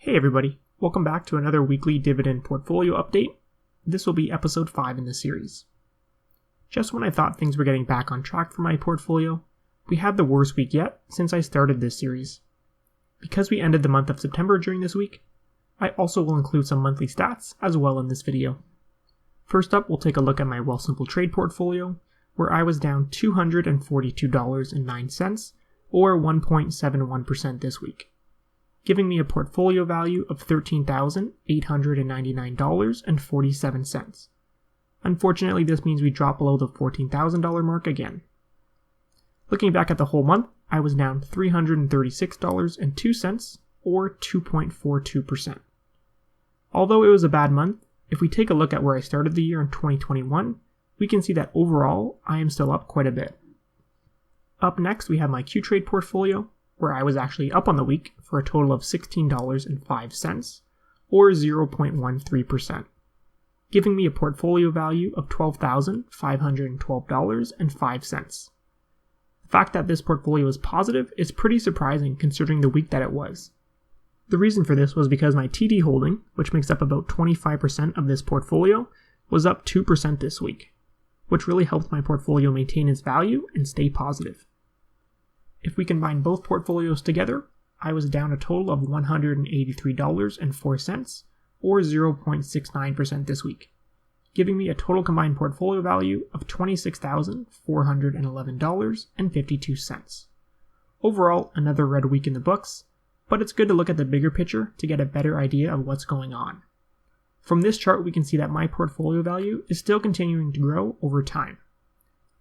Hey everybody, welcome back to another weekly dividend portfolio update. This will be episode 5 in the series. Just when I thought things were getting back on track for my portfolio, we had the worst week yet since I started this series. Because we ended the month of September during this week, I also will include some monthly stats as well in this video. First up, we'll take a look at my Wealthsimple trade portfolio, where I was down $242.09, or 1.71% this week, giving me a portfolio value of $13,899.47. Unfortunately, this means we drop below the $14,000 mark again. Looking back at the whole month, I was down $336.02, or 2.42%. Although it was a bad month, if we take a look at where I started the year in 2021, we can see that overall, I am still up quite a bit. Up next, we have my Q-Trade portfolio, where I was actually up on the week for a total of $16.05, or 0.13%, giving me a portfolio value of $12,512.05. The fact that this portfolio is positive is pretty surprising considering the week that it was. The reason for this was because my TD holding, which makes up about 25% of this portfolio, was up 2% this week, which really helped my portfolio maintain its value and stay positive. If we combine both portfolios together, I was down a total of $183.04, or 0.69% this week, giving me a total combined portfolio value of $26,411.52. Overall, another red week in the books, but it's good to look at the bigger picture to get a better idea of what's going on. From this chart, we can see that my portfolio value is still continuing to grow over time.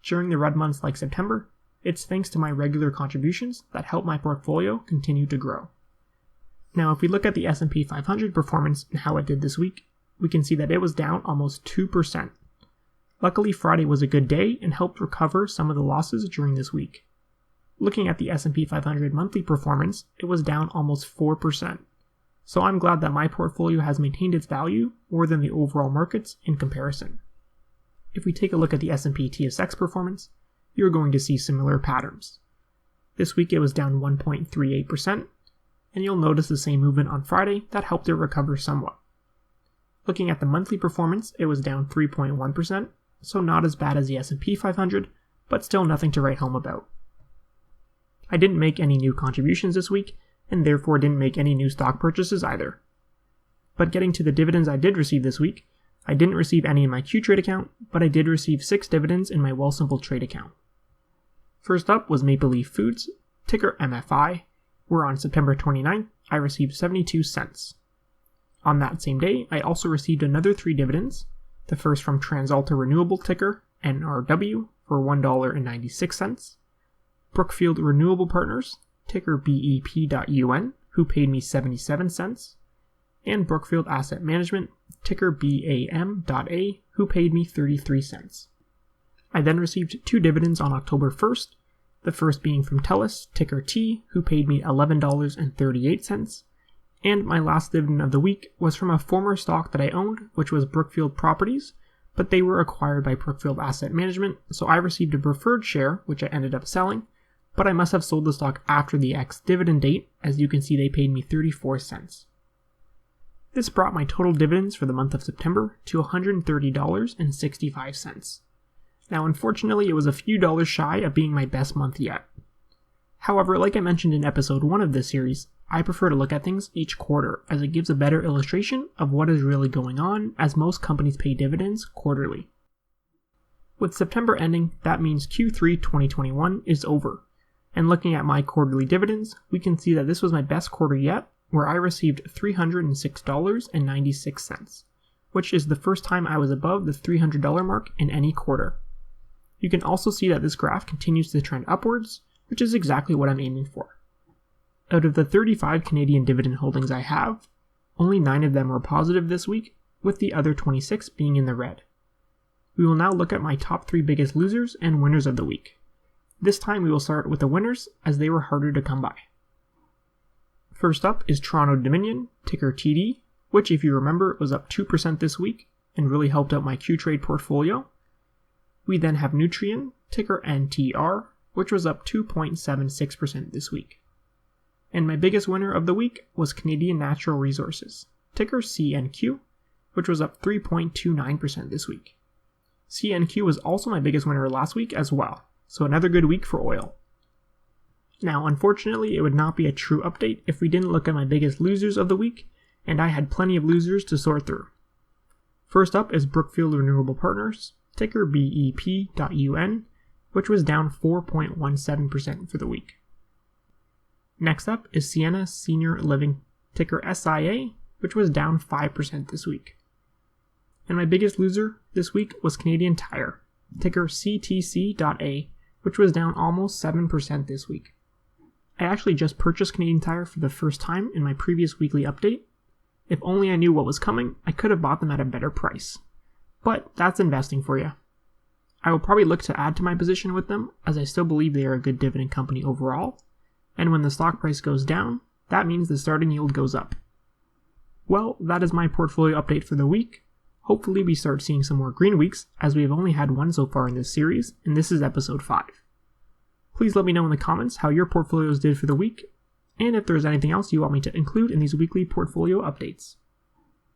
During the red months like September, it's thanks to my regular contributions that help my portfolio continue to grow. Now, if we look at the S&P 500 performance and how it did this week, we can see that it was down almost 2%. Luckily, Friday was a good day and helped recover some of the losses during this week. Looking at the S&P 500 monthly performance, it was down almost 4%. So I'm glad that my portfolio has maintained its value more than the overall markets in comparison. If we take a look at the S&P TSX performance, you're going to see similar patterns. This week it was down 1.38%, and you'll notice the same movement on Friday that helped it recover somewhat. Looking at the monthly performance, it was down 3.1%, so not as bad as the S&P 500, but still nothing to write home about. I didn't make any new contributions this week, and therefore didn't make any new stock purchases either. But getting to the dividends I did receive this week, I didn't receive any in my Q-Trade account, but I did receive 6 dividends in my Wealthsimple trade account. First up was Maple Leaf Foods, ticker MFI, where on September 29th, I received 72 cents. On that same day, I also received another 3 dividends, the first from TransAlta Renewable, ticker NRW, for $1.96, Brookfield Renewable Partners, ticker BEP.UN, who paid me 77 cents, and Brookfield Asset Management, ticker BAM.A, who paid me 33 cents. I then received 2 dividends on October 1st, the first being from TELUS, ticker T, who paid me $11.38, and my last dividend of the week was from a former stock that I owned, which was Brookfield Properties, but they were acquired by Brookfield Asset Management, so I received a preferred share, which I ended up selling, but I must have sold the stock after the ex-dividend date, as you can see they paid me 34 cents. This brought my total dividends for the month of September to $130.65. Now, unfortunately, it was a few dollars shy of being my best month yet. However, like I mentioned in episode 1 of this series, I prefer to look at things each quarter as it gives a better illustration of what is really going on, as most companies pay dividends quarterly. With September ending, that means Q3 2021 is over, and looking at my quarterly dividends, we can see that this was my best quarter yet, where I received $306.96, which is the first time I was above the $300 mark in any quarter. You can also see that this graph continues to trend upwards, which is exactly what I'm aiming for. Out of the 35 Canadian dividend holdings I have, only 9 of them were positive this week, with the other 26 being in the red. We will now look at my top 3 biggest losers and winners of the week. This time we will start with the winners, as they were harder to come by. First up is Toronto Dominion, ticker TD, which, if you remember, was up 2% this week and really helped out my Q-Trade portfolio. We then have Nutrien, ticker NTR, which was up 2.76% this week. And my biggest winner of the week was Canadian Natural Resources, ticker CNQ, which was up 3.29% this week. CNQ was also my biggest winner last week as well, so another good week for oil. Now, unfortunately, it would not be a true update if we didn't look at my biggest losers of the week, and I had plenty of losers to sort through. First up is Brookfield Renewable Partners, ticker BEP.UN, which was down 4.17% for the week. Next up is Sienna Senior Living, ticker SIA, which was down 5% this week. And my biggest loser this week was Canadian Tire, ticker CTC.A, which was down almost 7% this week. I actually just purchased Canadian Tire for the first time in my previous weekly update. If only I knew what was coming, I could have bought them at a better price. But that's investing for you. I will probably look to add to my position with them, as I still believe they are a good dividend company overall, and when the stock price goes down, that means the starting yield goes up. Well, that is my portfolio update for the week. Hopefully we start seeing some more green weeks, as we have only had one so far in this series, and this is episode 5. Please let me know in the comments how your portfolios did for the week, and if there's anything else you want me to include in these weekly portfolio updates.